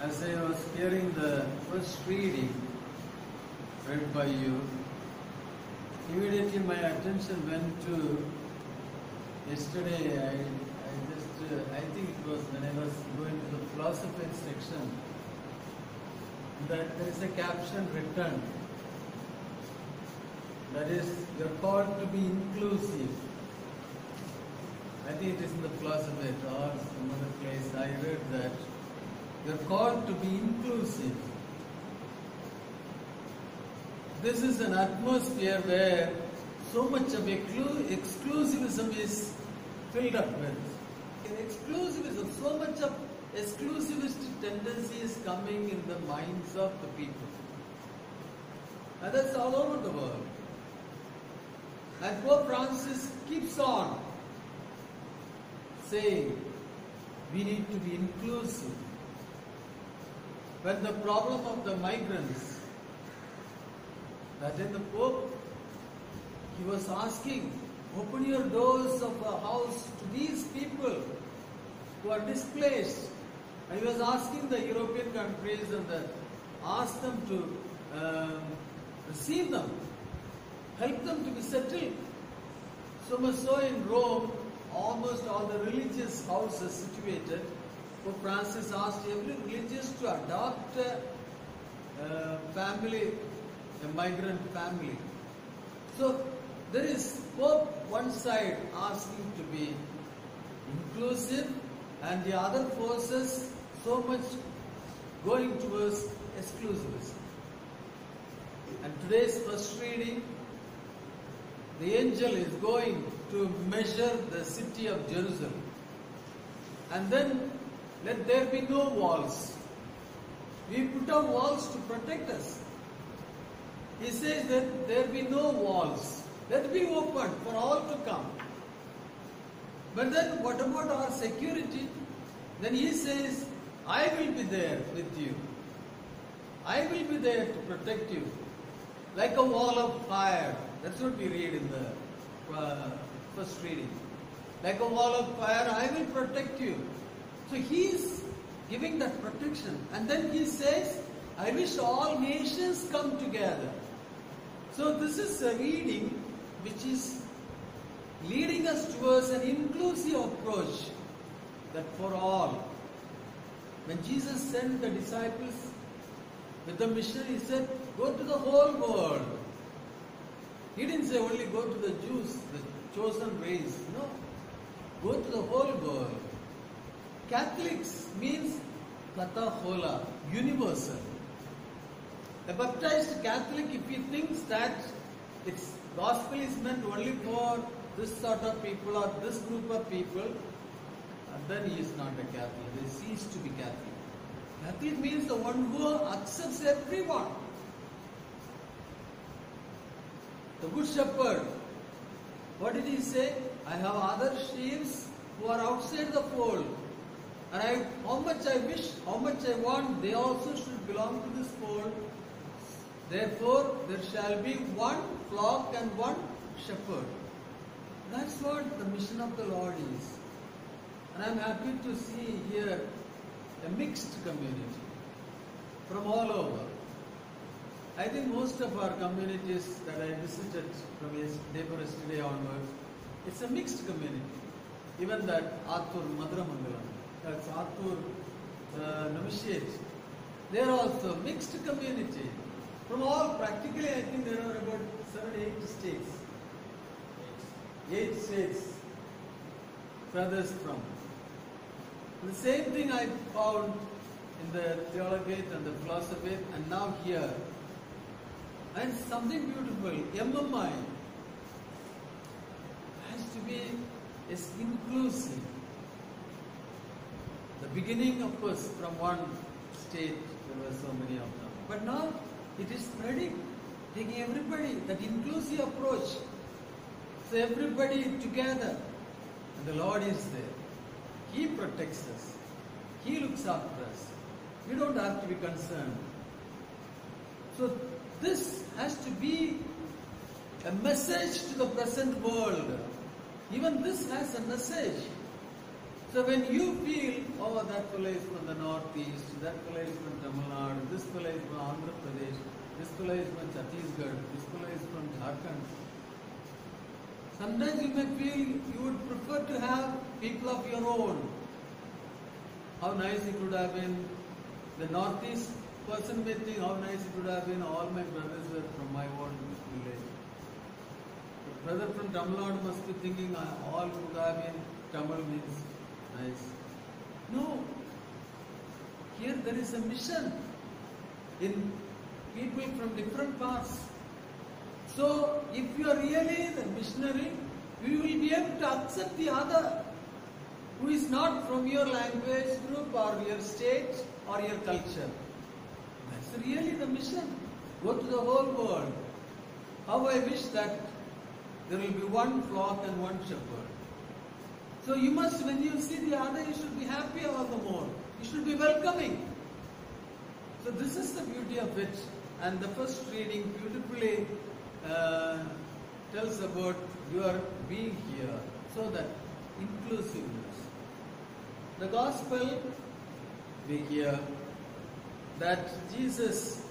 As I was hearing the first reading read by you, immediately my attention went to yesterday. I think it was when I was going to the philosophy section, that there is a caption written that is, you're called to be inclusive. I think it is in the philosophy or some other place. I read that you're called to be inclusive. This is an atmosphere where so much of exclusivism is filled up with. In exclusivism, so much of exclusivist tendency is coming in the minds of the people. And that's all over the world. And Pope Francis keeps on saying, we need to be inclusive. When the problem of the migrants, that in the Pope, he was asking, open your doors of a house to these people who are displaced. And he was asking the European countries and ask them to receive them, help them to be settled. So much so in Rome, almost all the religious houses situated, Pope Francis asked every religious to adopt a family, a migrant family. So there is Pope one side asking to be inclusive, and the other forces so much going towards exclusivism. And today's first reading, the angel is going to measure the city of Jerusalem. And then let there be no walls. We put up walls to protect us. He says that there be no walls. Let be open for all to come. But then what about our security? Then he says, I will be there with you. I will be there to protect you. Like a wall of fire. That's what we read in the first reading. Like a wall of fire, I will protect you. So he is giving that protection. And then he says, I wish all nations come together. So this is a reading which is leading us towards an inclusive approach, that for all. When Jesus sent the disciples with the mission, he said, go to the whole world. He didn't say only go to the Jews, the chosen race. No. Go to the whole world. Catholics means Katha Hola, universal. A baptized Catholic, if he thinks that its gospel is meant only for this sort of people or this group of people, then he is not a Catholic. He ceases to be Catholic. Catholic means the one who accepts everyone. The Good Shepherd, what did he say? I have other sheep who are outside the fold. And how much I wish, how much I want, they also should belong to this fold. Therefore, there shall be one flock and one shepherd. That's what the mission of the Lord is. And I'm happy to see here a mixed community from all over. I think most of our communities that I visited from yesterday onwards, it's a mixed community. Even that Athur Madramangalam, that's Athur Novitiate, they are also mixed community. From all, practically I think there are about 7-8 states. 8 states furthest from. The same thing I found in the Theologate and the Philosophy, and now here. And something beautiful, MMI has to be inclusive. The beginning, of course, from one state, there were so many of them. But now it is spreading, taking everybody, that inclusive approach. So everybody together, and the Lord is there. He protects us. He looks after us. We don't have to be concerned. So this has to be a message to the present world. Even this has a message. So when you feel, oh, that fellow is from the northeast, that fellow is from Tamil Nadu, this fellow is from Andhra Pradesh, this fellow is from Chhattisgarh, this fellow is from Jharkhand. Sometimes you may feel you would prefer to have people of your own. How nice it would have been. The northeast person may think how nice it would have been. All my brothers were from my own village. The brother from Tamil Nadu must be thinking all would have been Tamil means nice. No. Here there is a mission in people from different parts. So, if you are really the missionary, you will be able to accept the other who is not from your language group or your state or your culture. That's really the mission. Go to the whole world. How I wish that there will be one flock and one shepherd. So you must, when you see the other, you should be happy all the more. You should be welcoming. So this is the beauty of it. And the first reading beautifully tells about your being here. So that inclusiveness. The gospel, we hear that Jesus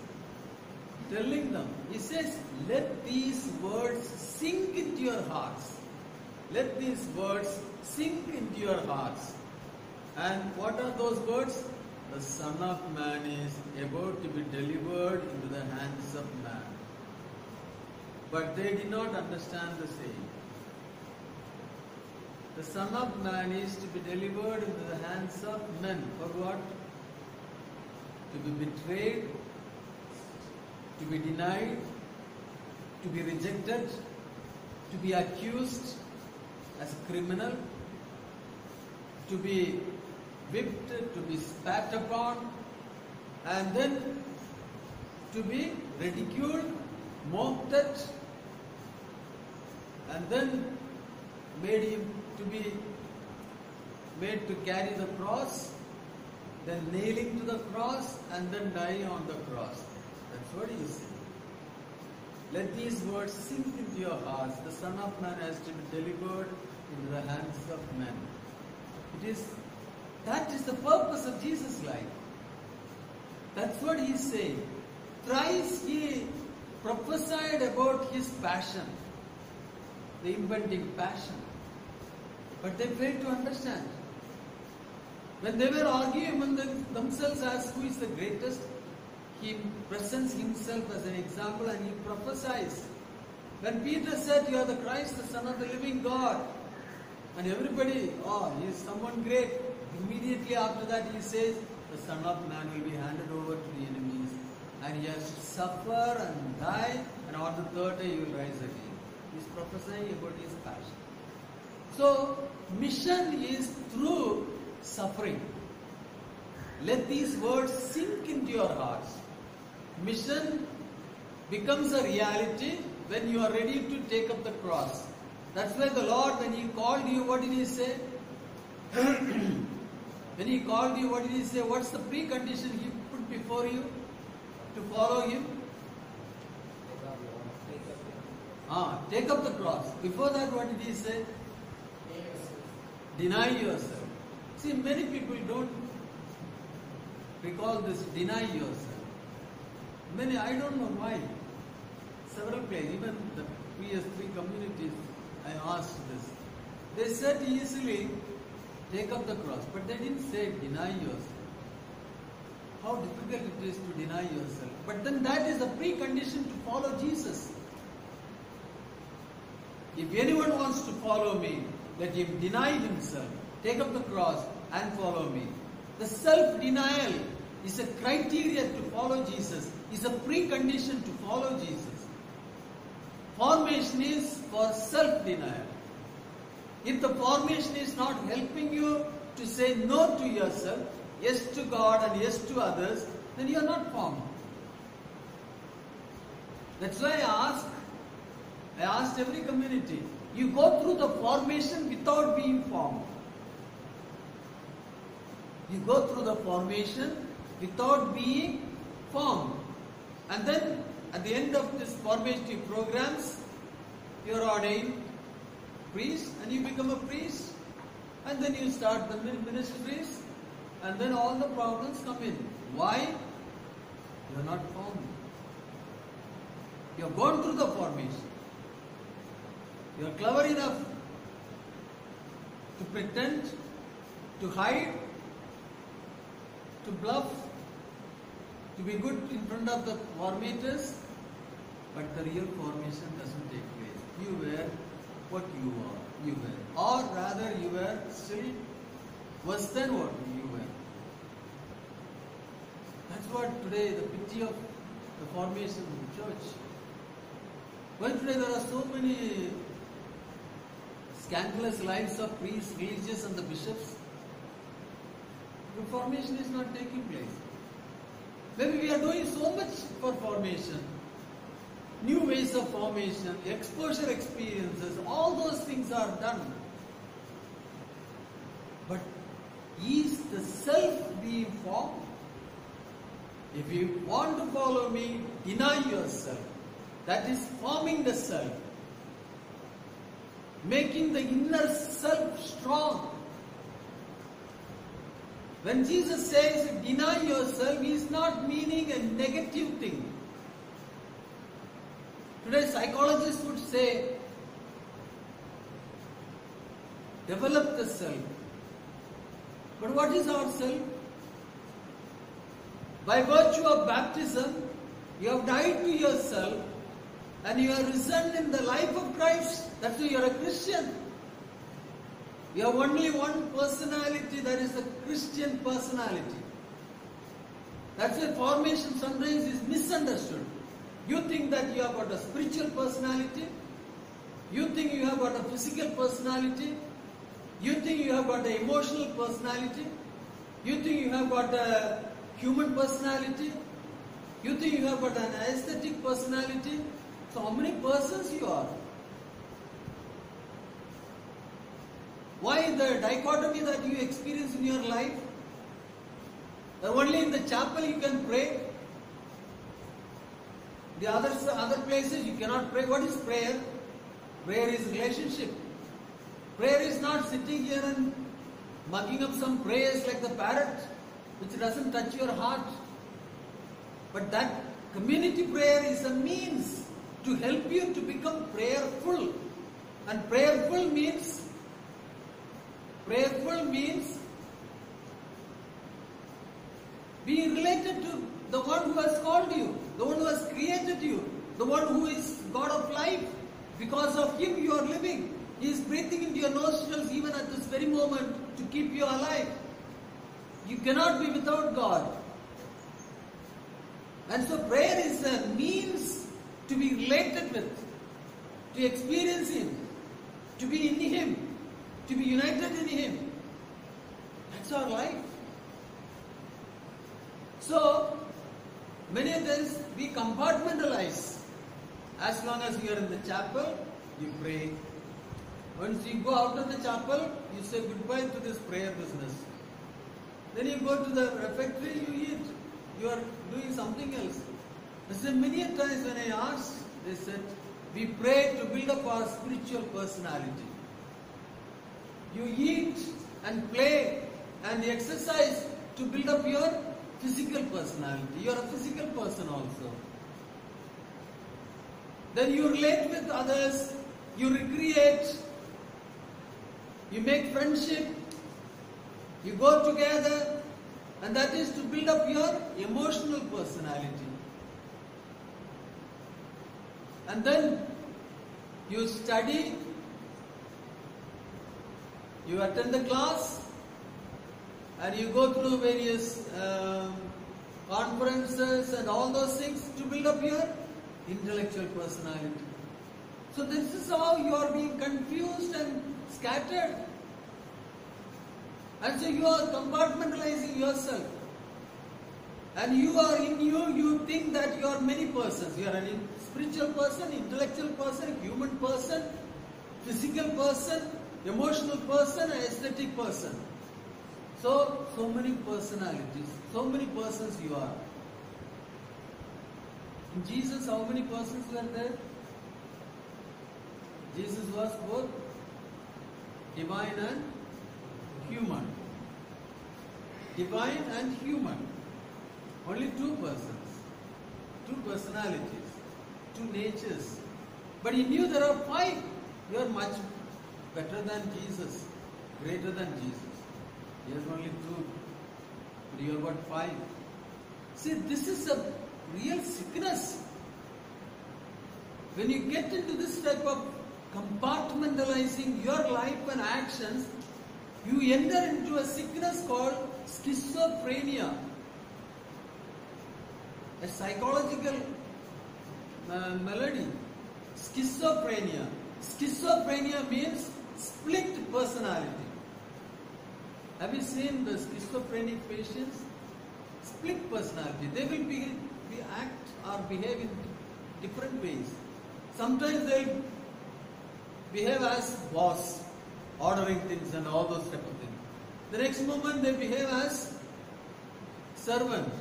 telling them, he says, let these words sink into your hearts. Let these words sink into your hearts. And what are those words? The Son of Man is about to be delivered into the hands of man. But they did not understand the saying. The Son of Man is to be delivered into the hands of men. For what? To be betrayed, to be denied, to be rejected, to be accused as a criminal, to be whipped, to be spat upon, and then to be ridiculed, mocked at, and then made to carry the cross, then nailing to the cross, and then die on the cross. That's what he is saying. Let these words sink into your hearts. The Son of Man has to be delivered into the hands of men. That is the purpose of Jesus' life. That's what he is saying. Thrice he prophesied about his passion, the impending passion. But they failed to understand. When they were arguing among themselves as who is the greatest, he presents himself as an example and he prophesies. When Peter said, you are the Christ, the Son of the living God, and everybody, he is someone great. Immediately after that he says, the Son of Man will be handed over to the enemies and he has to suffer and die, and on the third day he will rise again. He is prophesying about his passion. So, mission is through suffering. Let these words sink into your hearts. Mission becomes a reality when you are ready to take up the cross. That's why the Lord, when He called you, what did He say? When He called you, what did He say? What's the precondition He put before you to follow Him? Take up the cross. Before that, what did He say? Deny yourself. See, many people don't recall this, deny yourself. Many, I don't know why. Several places, even the PS3 communities, I asked this. They said easily, take up the cross, but they didn't say deny yourself. How difficult it is to deny yourself. But then that is a precondition to follow Jesus. If anyone wants to follow me, let him deny himself, take up the cross and follow me. The self-denial is a criteria to follow Jesus, is a precondition to follow Jesus. Formation is for self-denial. If the formation is not helping you to say no to yourself, yes to God and yes to others, then you are not formed. That's why I asked every community, you go through the formation without being formed. You go through the formation without being formed. And then at the end of this formative programs, you are ordained priest and you become a priest And then you start the ministries, and then all the problems come in. Why? You are not formed. You have gone through the formation. You are clever enough to pretend, to hide, to bluff, to be good in front of the formators, but the real formation doesn't take place. You were what you were, or rather you were still worse than what you were. That's what today the pity of the formation of the church. Why today there are so many scandalous lives of priests, religious and the bishops? The formation is not taking place. Maybe we are doing so much for formation, new ways of formation, exposure experiences, all those things are done. But is the self being formed? If you want to follow me, deny yourself. That is forming the self. Making the inner self strong. When Jesus says deny yourself, he is not meaning a negative thing. Today psychologists would say develop the self. But what is our self? By virtue of baptism, you have died to yourself and you are risen in the life of Christ. That's why you are a Christian. You have only one personality, that is the Christian personality. That's why formation sometimes is misunderstood. You think that you have got a spiritual personality. You think you have got a physical personality. You think you have got an emotional personality. You think you have got a human personality. You think you have got an aesthetic personality. So how many persons you are? Why the dichotomy that you experience in your life? That only in the chapel you can pray. The other places you cannot pray. What is prayer? Prayer is relationship. Prayer is not sitting here and mugging up some prayers like the parrot, which doesn't touch your heart. But that community prayer is a means to help you to become prayerful. And prayerful means being related to the one who has called you, the one who has created you, the one who is God of life. Because of him you are living. He is breathing into your nostrils even at this very moment to keep you alive. You cannot be without God. And so prayer is a means to be related with, to experience him, to be in him, to be united in him. That's our life. So, many of us, we compartmentalize. As long as you are in the chapel, you pray. Once you go out of the chapel, you say goodbye to this prayer business. Then you go to the refectory, you eat. You are doing something else. So many times when I asked, they said, we pray to build up our spiritual personality. You eat and play and exercise to build up your physical personality. You are a physical person also. Then you relate with others, you recreate, you make friendship, you go together, and that is to build up your emotional personality. And then you study, you attend the class, and you go through various conferences and all those things to build up your intellectual personality. So this is how you are being confused and scattered. And so you are compartmentalizing yourself. And you are in you think that you are many persons. You are a spiritual person, intellectual person, human person, physical person, emotional person, and aesthetic person. So many personalities, so many persons you are. In Jesus, how many persons were there? Jesus was both divine and human. Divine and human. Only two persons, two personalities, two natures. But in you there are five. You are much better than Jesus, greater than Jesus. He has only two, but you have got five. See, this is a real sickness. When you get into this type of compartmentalizing your life and actions, you enter into a sickness called schizophrenia. A psychological melody. Schizophrenia. Schizophrenia means split personality. Have you seen the schizophrenic patients? Split personality. They will be act or behave in different ways. Sometimes they will behave as boss, ordering things and all those type of things. The next moment they behave as servant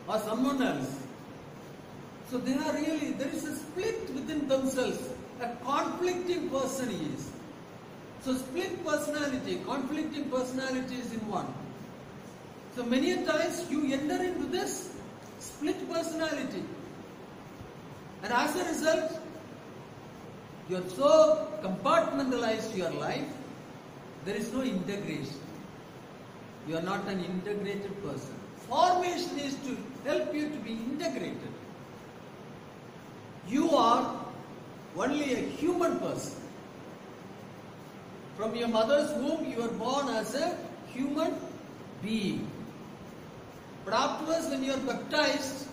or someone else. So there is a split within themselves. A conflicting person is. So split personality, conflicting personality is in one. So many times you enter into this split personality. And as a result, you are so compartmentalized your life, there is no integration. You are not an integrated person. Formation is to help you to be integrated. You are only a human person. From your mother's womb, you are born as a human being. But afterwards, when you are baptized,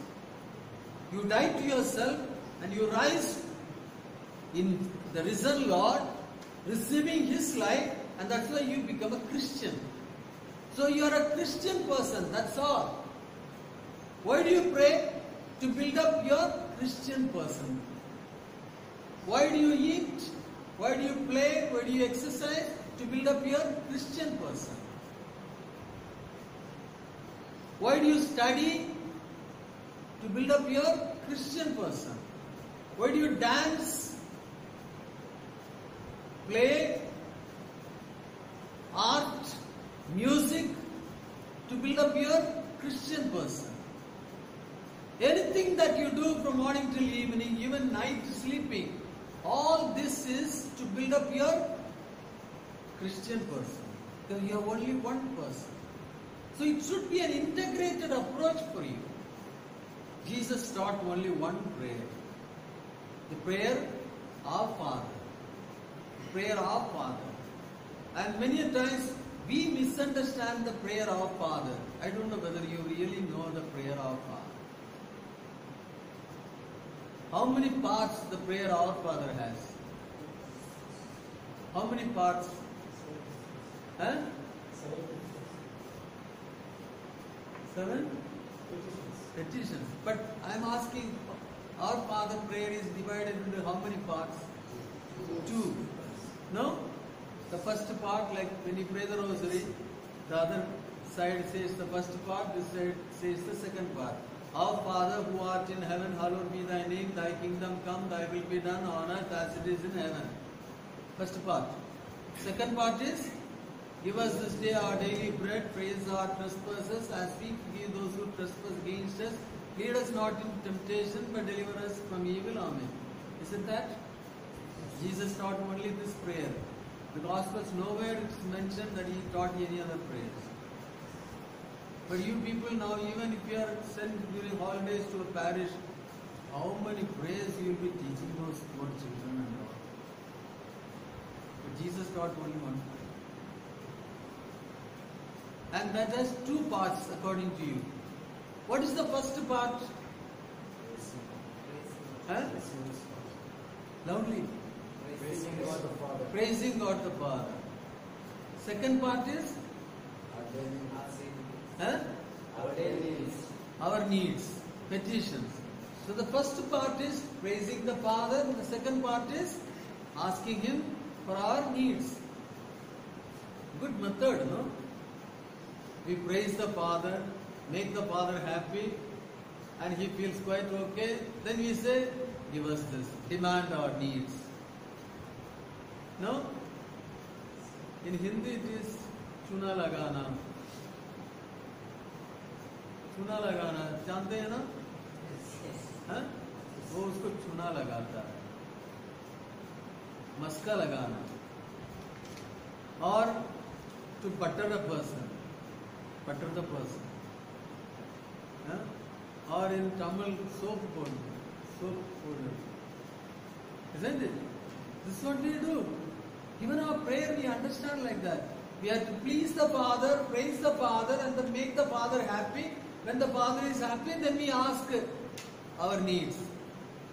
you die to yourself and you rise in the risen Lord, receiving His life, and that's why you become a Christian. So you are a Christian person, that's all. Why do you pray? To build up your Christian person. Why do you eat? Why do you play? Why do you exercise? To build up your Christian person. Why do you study? To build up your Christian person. Why do you dance? Play? Art? Music? To build up your Christian person. Anything that you do from morning till evening, even night sleeping, all this is to build up your Christian person. Because you are only one person. So it should be an integrated approach for you. Jesus taught only one prayer. The prayer, Our Father. The prayer, Our Father. And many times we misunderstand the prayer, Our Father. I don't know whether you really know the prayer, Our Father. How many parts the prayer Our Father has? How many parts? Huh? 7? Petitions. But I am asking, Our Father prayer is divided into how many parts? 2. No? The first part, like when you pray the rosary, the other side says the first part, this side says the second part. Our Father who art in heaven, hallowed be thy name, thy kingdom come, thy will be done on earth as it is in heaven. First part. Second part is, give us this day our daily bread, praise our trespasses as we forgive those who trespass against us. Lead us not into temptation, but deliver us from evil. Amen. Isn't that? Jesus taught only this prayer. The Gospels nowhere it is mentioned that He taught any other prayers. But you people now, even if you are sent during holidays to a parish, how many prayers you will be teaching those poor children and all. But Jesus taught only one prayer. And that has 2 parts according to you. What is the first part? Huh? Loudly. Praising God the Father. Praising God the Father. Second part is? Huh? Our daily needs. Our needs, petitions. So the first part is praising the Father, and the second part is asking Him for our needs. Good method, no? We praise the Father, make the Father happy, and He feels quite okay. Then we say, give us this, demand our needs. No? In Hindi it is chuna lagana. चूना लगाना जानते हैं ना? हाँ? वो उसको चूना लगाता है, मस्का लगाना. Or to butter a person, butter the person. Huh? Or in Tamil, soap powder. Isn't it? This is what we do. Even our prayer we understand like that. We have to please the Father, praise the Father, and then make the Father happy. When the Father is happy, then we ask our needs.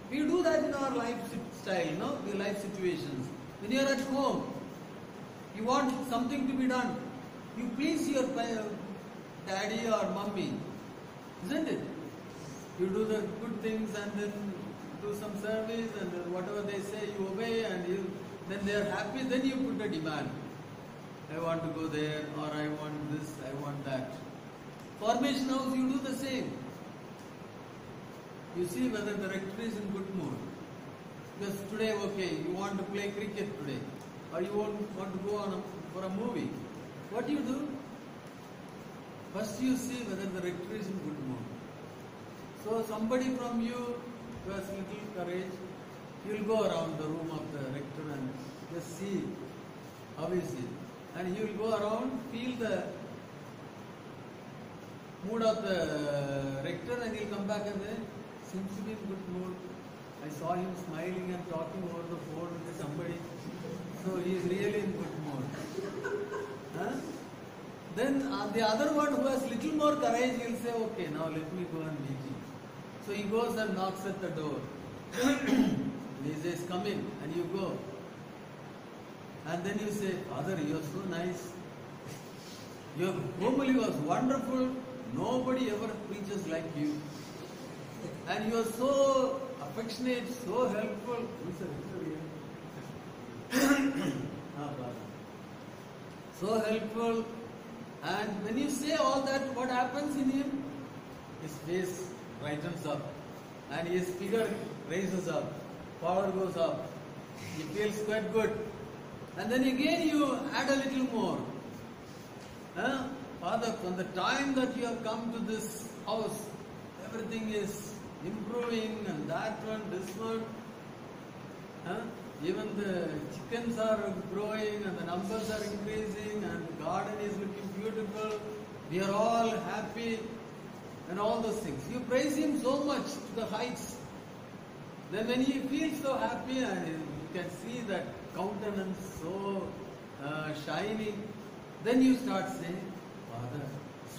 We do that in our lifestyle, no? The life situations. When you are at home, you want something to be done. You please your daddy or mummy, isn't it? You do the good things and then do some service and then whatever they say you obey and then they are happy. Then you put a demand. I want to go there, or I want this, I want that. Formation house, you do the same. You see whether the rector is in good mood. Because today, okay, you want to play cricket today, or you want to go for a movie. What do? First you see whether the rector is in good mood. So somebody from you who has little courage, you will go around the room of the rector and just see how is he. And you will go around, feel the mood of the rector, and he will come back and say, seems to be in good mood. I saw him smiling and talking over the phone with somebody. So he is really in good mood. Huh? Then the other one who has little more courage, he will say, okay, now let me go and meet him. So he goes and knocks at the door. He says, come in, and you go. And then you say, Father, you are so nice. Your homily was wonderful. Nobody ever preaches like you. And you are so affectionate, so helpful. So helpful. And when you say all that, what happens in him? His face brightens up. And his figure raises up. Power goes up. He feels quite good. And then again you add a little more. Father, from the time that you have come to this house, everything is improving, and that one, this one. Even the chickens are growing and the numbers are increasing and the garden is looking beautiful. We are all happy and all those things. You praise Him so much to the heights. Then when He feels so happy and you can see that countenance so shining, then you start saying, Father,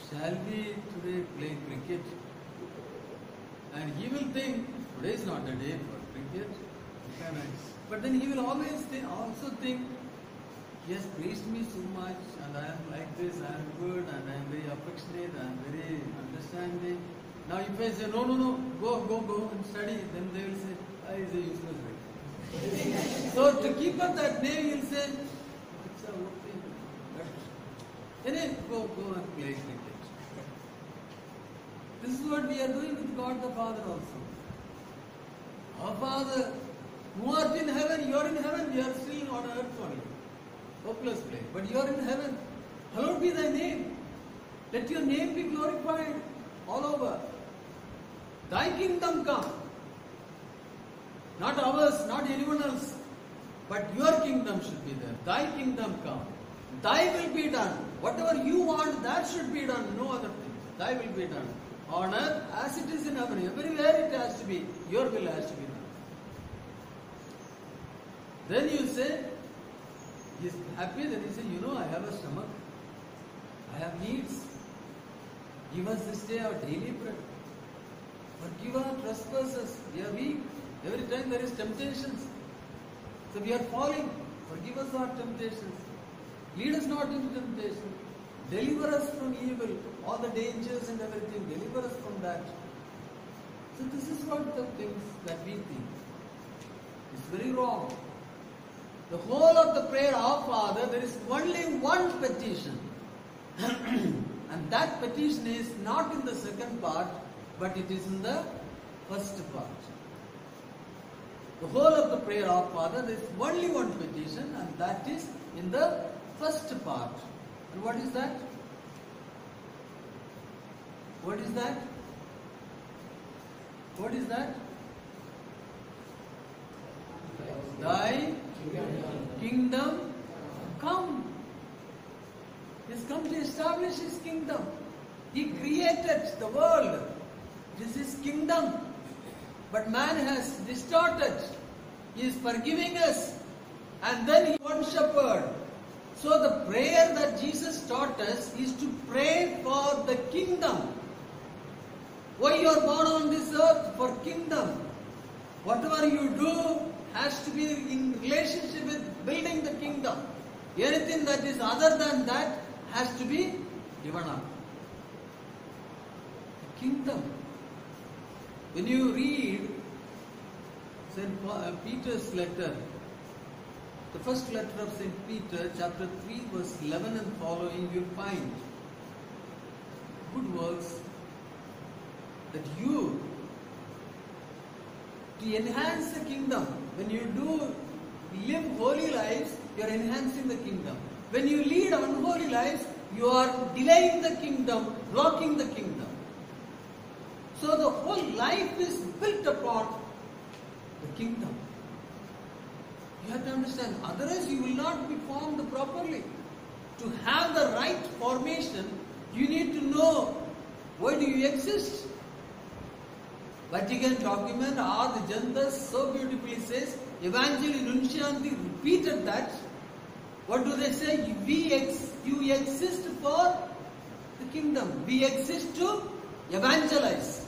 shall we today play cricket? And He will think, today is not a day for cricket. But then He will always also think, He has praised me so much, and I am like this, I am good, and I am very affectionate, I am very understanding. Now if I say, no, go and study, then they will say, he is a useless guy. So to keep up that name, he will say, it's okay. Then go and play cricket. This is what we are doing with God the Father also. Our Father, who art in heaven, you are in heaven, we are still on earth only. Hopeless place. But you are in heaven. Hallowed be thy name. Let your name be glorified all over. Thy kingdom come. Not ours, not anyone else. But your kingdom should be there. Thy kingdom come. Thy will be done. Whatever you want, that should be done. No other thing. Thy will be done. On earth as it is in heaven. Everywhere it has to be. Your will has to be done. Then you say, he is happy, then he says, I have a stomach. I have needs. Give us this day our daily bread. Forgive our trespasses. We are weak. Every time there is temptations. So we are falling. Forgive us our temptations. Lead us not into temptation. Deliver us from evil. All the dangers and everything. Deliver us from that. So this is what the things that we think. It's very wrong. The whole of the prayer, Our Father, there is only one petition. And that petition is not in the second part, but it is in the first part. The whole of the prayer, Our Father, there is only one petition, and that is in the first part. And what is that? What is that? What is that? Thy kingdom come. He has come to establish His kingdom. He created the world. This is kingdom. But man has distorted. He is forgiving us. And then He one shepherd. So the prayer that Jesus taught us is to pray for the kingdom. Why you are born on this earth? For kingdom. Whatever you do has to be in relationship with building the kingdom. Anything that is other than that has to be given up. The kingdom. When you read St. Peter's letter, the first letter of St. Peter, chapter 3, verse 11 and following, you'll find good works that you, to enhance the kingdom, when you do live holy lives, you are enhancing the kingdom. When you lead unholy lives, you are delaying the kingdom, blocking the kingdom. So the whole life is built upon the kingdom. You have to understand, otherwise you will not be formed properly. To have the right formation, you need to know why do you exist. Vatican document, Ad Jantas so beautifully says, Evangelii Nuncianti repeated that. What do they say? You exist for the kingdom. We exist to evangelize.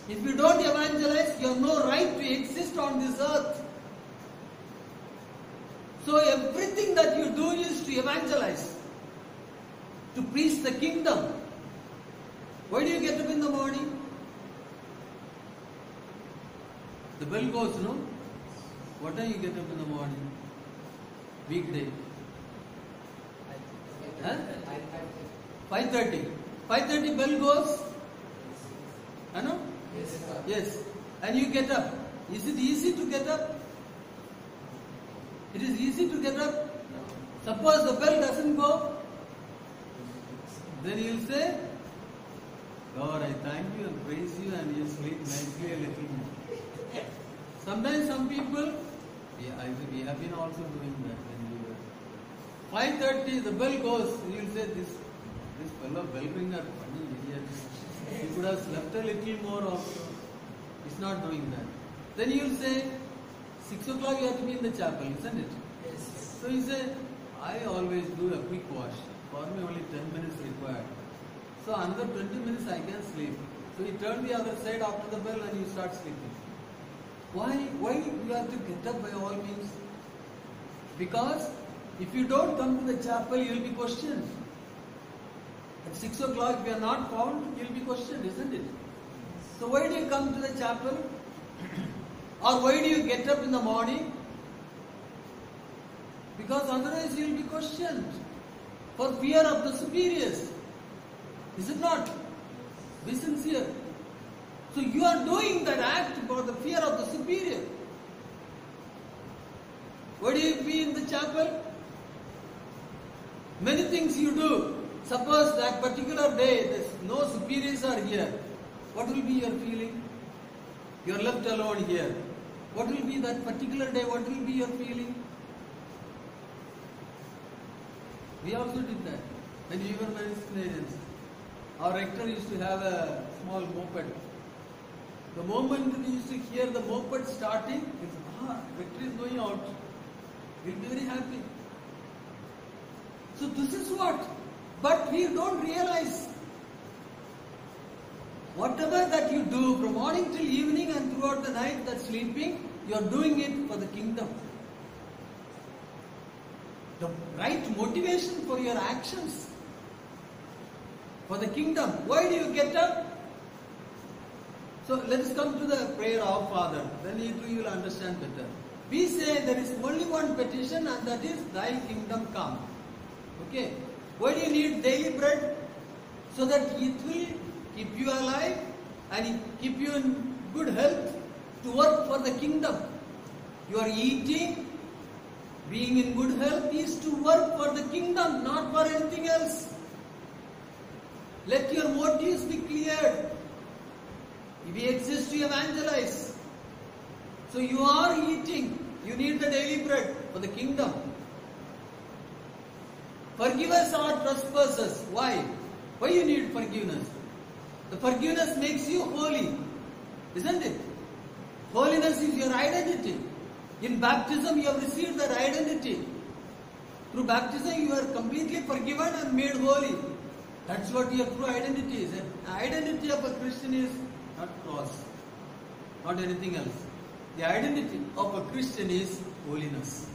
If you don't evangelize, you have no right to exist on this earth. So everything that you do is to evangelize, to preach the kingdom. Why do you get up in the morning? The bell goes, no? What time you get up in the morning? Weekday. Huh? 5:30. 5:30 bell goes? I know? Yes. And you get up. Is it easy to get up? It is easy to get up. Suppose the bell doesn't go, then you'll say, God, I thank you and praise you, and you sleep nicely a little more. Sometimes some people, we have been also doing that when we were 5:30, the bell goes, and you'll say, this fellow bell ringer, funny idiot. He could have slept a little more also. He's not doing that. Then you'll say, 6 o'clock you have to be in the chapel, isn't it? Yes. So he said, I always do a quick wash. For me only 10 minutes required. So another 20 minutes I can sleep. So you turn the other side after the bell and you start sleeping. Why you have to get up by all means? Because if you don't come to the chapel, you will be questioned. At 6 o'clock, if you are not found, you will be questioned, isn't it? So why do you come to the chapel? Or why do you get up in the morning? Because otherwise you will be questioned. For fear of the superiors. Is it not? Be sincere. So you are doing that act for the fear of the superior. Why do you be in the chapel? Many things you do. Suppose that particular day, no superiors are here. What will be your feeling? You are left alone here. What will be that particular day? What will be your feeling? We also did that. When we were Presbyterians, our rector used to have a small moped. The moment we used to hear the moped starting, rector is going out. We'll be very happy. So this is what. But we don't realize. Whatever that you do from morning till evening and throughout the night that's sleeping, you are doing it for the kingdom. The right motivation for your actions. For the kingdom. Why do you get up? So let us come to the prayer of Father. Then you will understand better. We say there is only one petition, and that is Thy kingdom come. Okay. Why do you need daily bread? So that it will keep you alive and keep you in good health to work for the kingdom. You are eating Being in good health is to work for the kingdom, not for anything else. Let your motives be cleared. We exist to evangelize. So you are eating. You need the daily bread for the kingdom. Forgive us our trespasses. Why? Why you need forgiveness? The forgiveness makes you holy. Isn't it? Holiness is your identity. In baptism you have received that identity. Through baptism you are completely forgiven and made holy. That's what your true identity is. The identity of a Christian is not cross, not anything else. The identity of a Christian is holiness.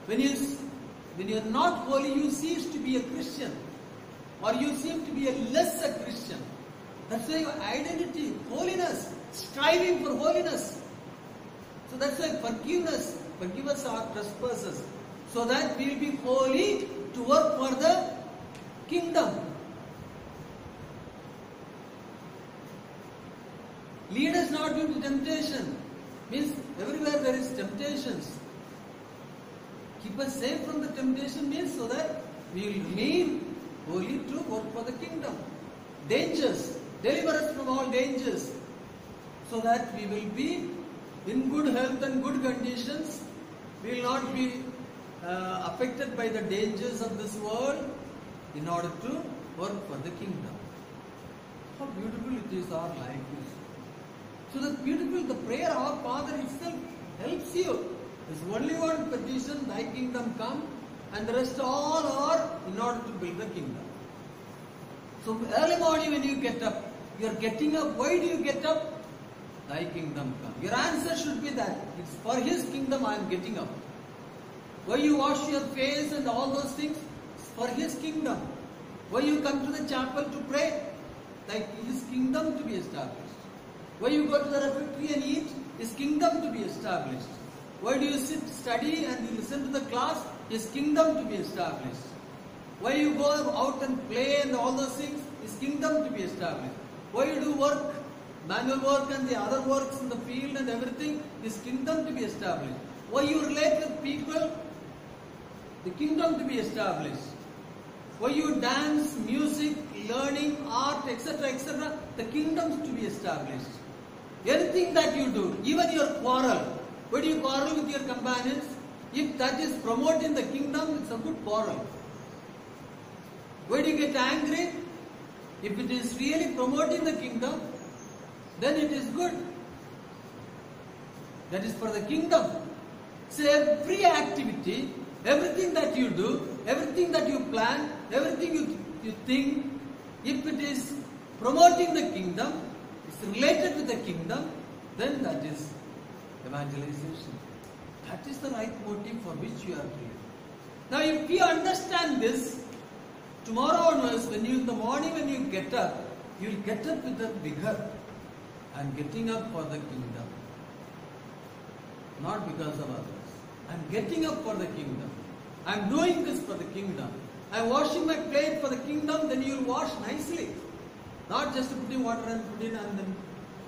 When you are not holy, you cease to be a Christian, or you seem to be a lesser Christian. That's why your identity, holiness, striving for holiness. So that's why forgive us our trespasses, so that we will be holy to work for the kingdom. Lead us not into temptation. Means everywhere there is temptations. Keep us safe from the temptation means so that we will remain holy to work for the kingdom. Dangers. Deliver us from all dangers, so that we will be in good health and good conditions. We will not be affected by the dangers of this world in order to work for the kingdom. How beautiful it is, our life is. So the beautiful, the prayer our Father itself helps you. There's only one petition, thy kingdom come, and the rest all are in order to build the kingdom. So early morning when you get up, you are getting up. Why do you get up? Thy kingdom come. Your answer should be that. It's for His kingdom I am getting up. Why you wash your face and all those things? It's for His kingdom. Why you come to the chapel to pray? Like His kingdom to be established. Why you go to the refectory and eat? His kingdom to be established. Why do you sit, study and you listen to the class? His kingdom to be established. Why you go out and play and all those things? His kingdom to be established. Why you do work, manual work and the other works in the field and everything? His kingdom to be established. Why you relate with people? The kingdom to be established. Why you dance, music, learning, art, etc., etc., the kingdoms to be established. Anything that you do, even your quarrel. Why do you quarrel with your companions? If that is promoting the kingdom, it's a good quarrel. Why do you get angry? If it is really promoting the kingdom, then it is good. That is for the kingdom. So every activity, everything that you do, everything that you plan, everything you think, if it is promoting the kingdom, it's related with the kingdom, then that is evangelization. That is the right motive for which you are doing. Now if you understand this, tomorrow onwards, in the morning when you get up, you will get up with a vigor. I am getting up for the kingdom. Not because of others. I am getting up for the kingdom. I am doing this for the kingdom. I am washing my plate for the kingdom, then you will wash nicely. Not just putting water and put in and then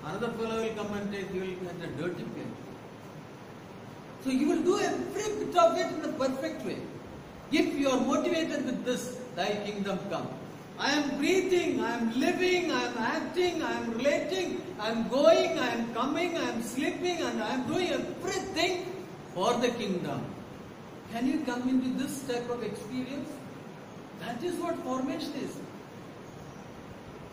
another fellow will come and take, you will get a dirty plate. So you will do every bit of it in a perfect way. If you are motivated with this, thy kingdom come. I am breathing, I am living, I am acting, I am relating, I am going, I am coming, I am sleeping, and I am doing everything for the kingdom. Can you come into this type of experience? That is what formation is.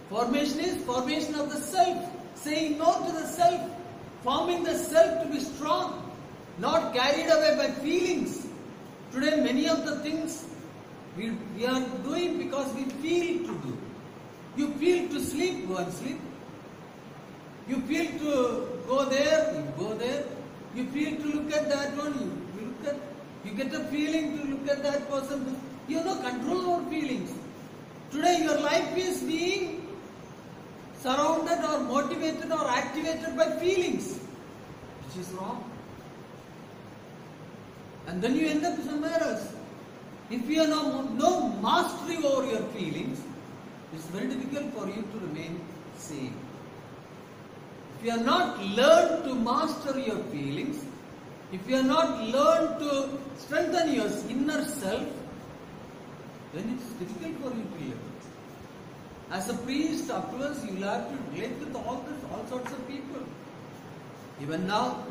Formation is formation of the self, saying no to the self, forming the self to be strong, not carried away by feelings. Today many of the things we are doing because we feel to do. You feel to sleep, go and sleep. You feel to go there, you go there. You feel to look at that one, you look at. You get a feeling to look at that person. You have no control over feelings. Today your life is being surrounded or motivated or activated by feelings, which is wrong. And then you end up somewhere else. If you have no mastery over your feelings, it's very difficult for you to remain sane. If you have not learned to master your feelings, if you have not learned to strengthen your inner self, then it's difficult for you to live. As a priest, afterwards you will have to relate with all sorts of people. Even now,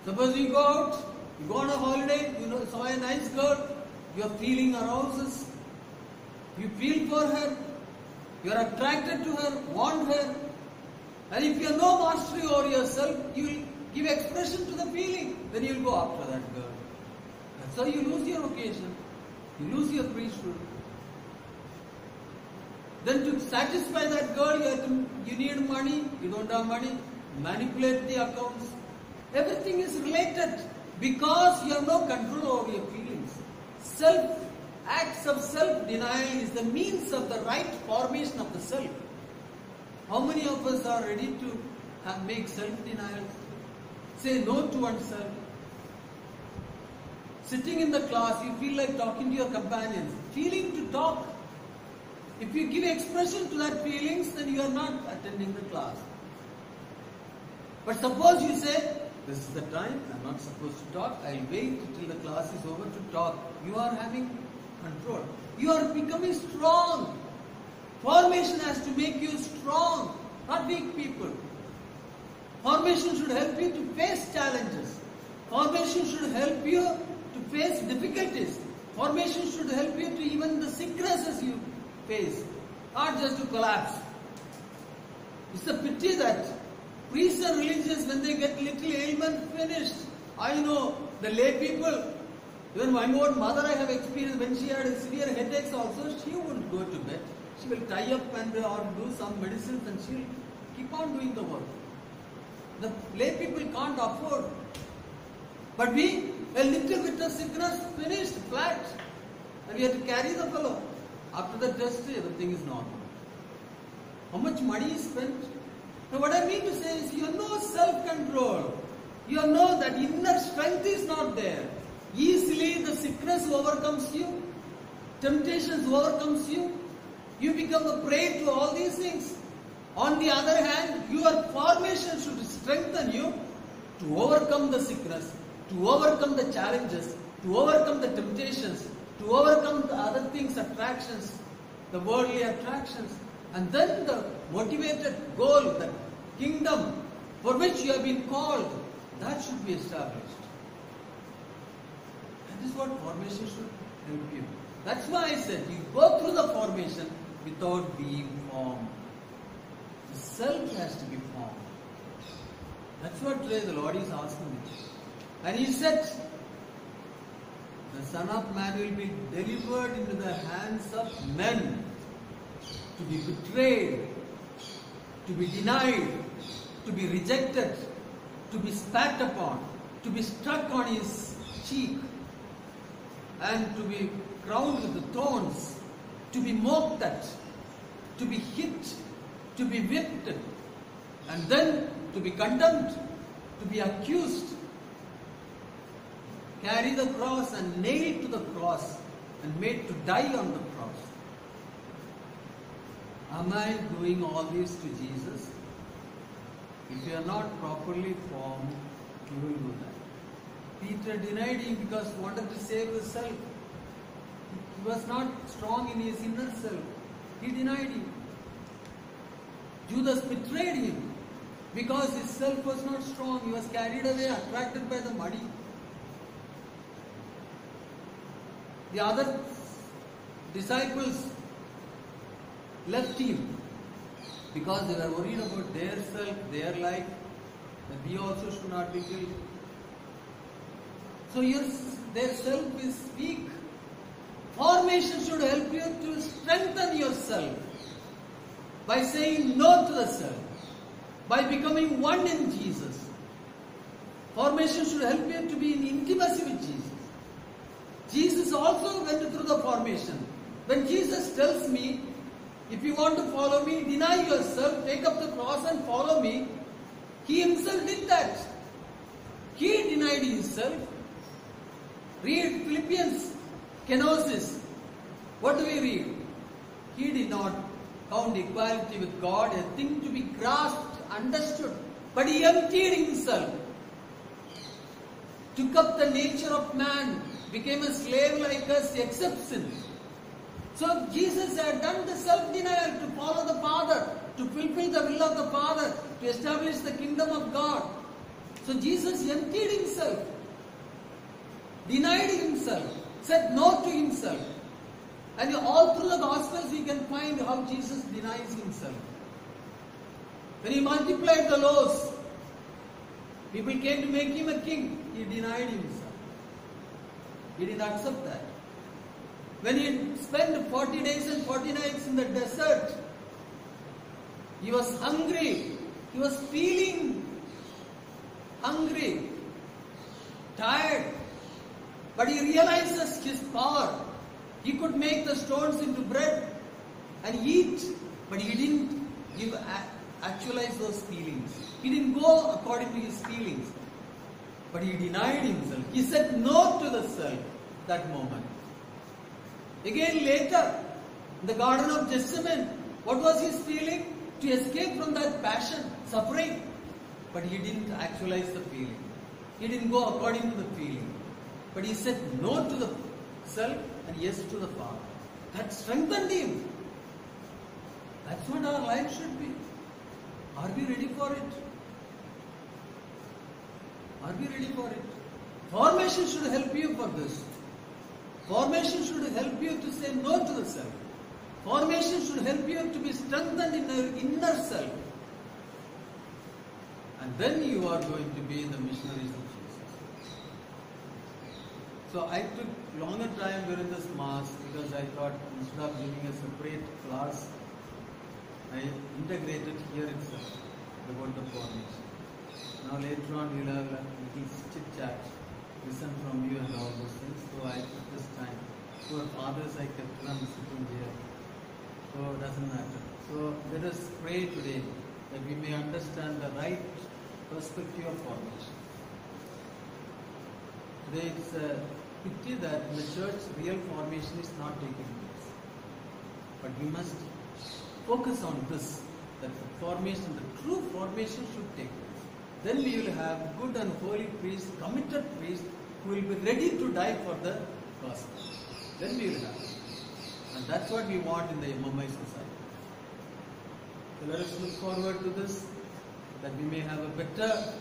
suppose you go out, you go on a holiday, you saw a nice girl, you are feeling arouses, you feel for her, you are attracted to her, want her, and if you have no mastery over yourself, you will give expression to the feeling, then you will go after that girl. And so you lose your occasion, you lose your priesthood. Then to satisfy that girl, you need money, you don't have money, manipulate the accounts. Everything is related because you have no control over your feelings. Acts of self-denial is the means of the right formation of the self. How many of us are ready to make self-denial? Say no to oneself. Sitting in the class, you feel like talking to your companions. Feeling to talk. If you give expression to that feelings, then you are not attending the class. But suppose you say, this is the time, I am not supposed to talk, I will wait till the class is over to talk. You are having control. You are becoming strong. Formation has to make you strong, not weak people. Formation should help you to face challenges. Formation should help you to face difficulties. Formation should help you to even the sicknesses you face, not just to collapse. It's a pity that priests and religious, when they get little ailment, finished. I know the lay people, even my own mother I have experienced, when she had severe headaches also, she wouldn't go to bed. She will tie up and or do some medicines and she will keep on doing the work. The lay people can't afford. But we, a little bit of sickness, finished, flat. And we have to carry the fellow. After the test, everything is normal. How much money is spent? Now what I mean to say is, you have no self-control. You know that inner strength is not there. Easily the sickness overcomes you. Temptations overcomes you. You become a prey to all these things. On the other hand, your formation should strengthen you to overcome the sickness, to overcome the challenges, to overcome the temptations, to overcome the other things, attractions, the worldly attractions. And then the motivated goal, the kingdom for which you have been called, that should be established. That is what formation should help you. That's why I said you go through the formation without being formed. The self has to be formed. That's what today the Lord is asking me. And He said, the Son of Man will be delivered into the hands of men, to be betrayed, to be denied, to be rejected, to be spat upon, to be struck on his cheek, and to be crowned with the thorns, to be mocked at, to be hit, to be whipped, and then to be condemned, to be accused, carry the cross and nailed to the cross and made to die on the cross. Am I doing all this to Jesus? If you are not properly formed, you will do that. Peter denied Him because he wanted to save himself. He was not strong in his inner self. He denied Him. Judas betrayed Him because his self was not strong. He was carried away, attracted by the money. The other disciples left Him because they were worried about their self, their life, that we also should not be killed. So their self is weak. Formation should help you to strengthen yourself by saying no to the self, by becoming one in Jesus. Formation should help you to be in intimacy with Jesus. Jesus also went through the formation. When Jesus tells me, if you want to follow me, deny yourself, take up the cross and follow me, He Himself did that. He denied Himself. Read Philippians, kenosis. What do we read? He did not count equality with God a thing to be grasped, understood, but He emptied Himself. took up the nature of man, became a slave like us, except sin. So Jesus had done the self-denial to follow the Father, to fulfill the will of the Father, to establish the kingdom of God. So Jesus emptied himself, denied himself, said no to himself. And all through the Gospels we can find how Jesus denies himself. When he multiplied the loaves, people came to make him a king. He denied himself. He didn't accept that. When he spent 40 days and 40 nights in the desert, he was hungry. He was feeling hungry, tired. But he realizes his power. He could make the stones into bread and eat. But he didn't actualize those feelings. He didn't go according to his feelings. But he denied himself. He said no to the self that moment. Again later, in the Garden of Gethsemane, what was his feeling? To escape from that passion, suffering. But he didn't actualize the feeling. He didn't go according to the feeling. But he said no to the self and yes to the Father. That strengthened him. That's what our life should be. Are we ready for it? Are we ready for it? Formation should help you for this. Formation should help you to say no to the self. Formation should help you to be strengthened in your inner self. And then you are going to be in the missionaries of Jesus. So I took longer time during this Mass because I thought instead of giving a separate class, I integrated here itself about the formation. Now later on we'll have a little chit chat, listen from you and all those things. So I took this time. Poor fathers I kept them sitting here. So it doesn't matter. So let us pray today that we may understand the right perspective of formation. Today it's a pity that in the church real formation is not taking place. But we must focus on this, that the formation, the true formation should take place. Then we will have good and holy priests, committed priests who will be ready to die for the gospel. Then we will have it. And that's what we want in the MMI society. So let us look forward to this, that we may have a better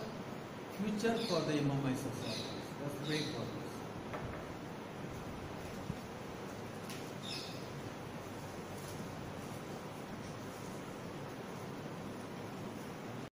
future for the MMI society. Let's pray for this.